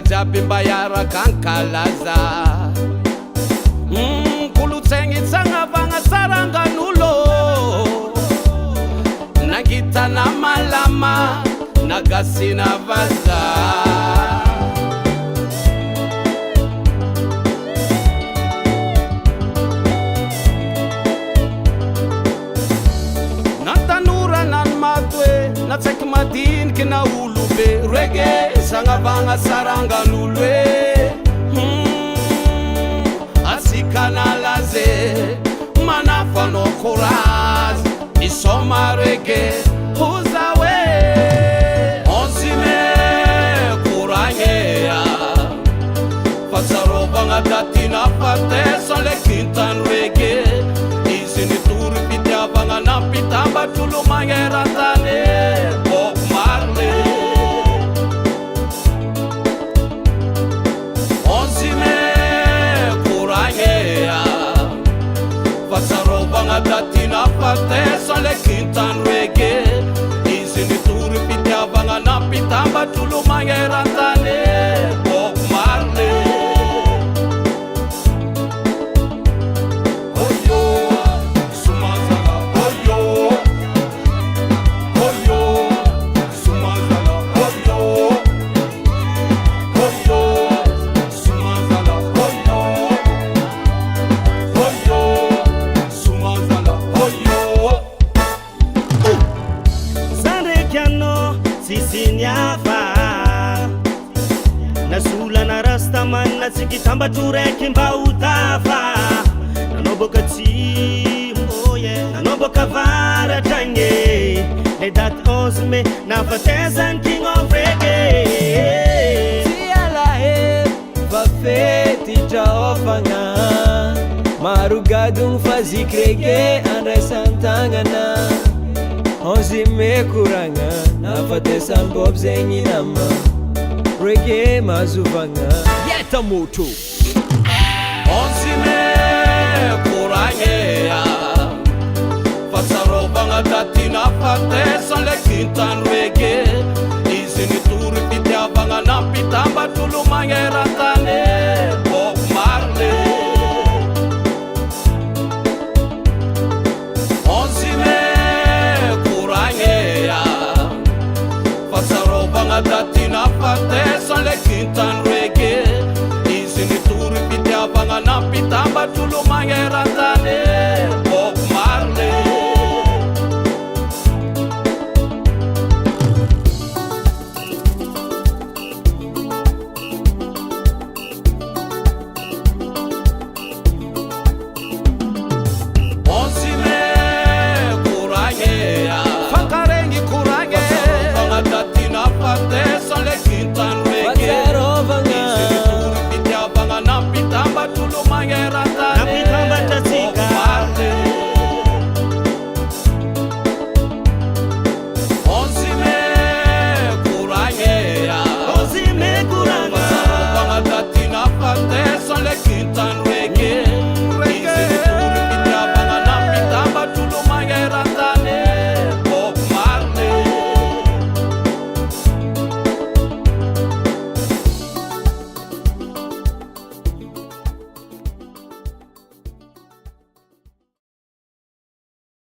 jiaby mba iaraka ankalaza kolontsaigny tsagnavagna sarangan'olo nangitana malama nagasina vaza natanora nany maty hoe natsaiky madiniky na olo be rege sagnavagna sarangan'olo hoe asika nalaze manafanao courage isoma rege hoza hoe onsime couragneya fasarovagna datina fatesan le kintany rege izy nitory fitiavagna nampitambatr'olo magnerantany Bob Marley onsime couragneya fasarovagna datina fatesan le kintany rege izy nitory fitiavagna nampitambatr'olo magnerantany Bob Marley nasulana rastaman natsikitambatro raiky mba utafa nanomboka tsimo nanomboka varatragny le date 11 mai nafatezany king of reggae tialahe va fety traofagna marogadogny faziky reggae andraisantagnana 11 mai koragna nafatesany Bob zegny nama reggae mazuvanga yeta moto onsime couragneya fasarovagna datina fatesan le kintany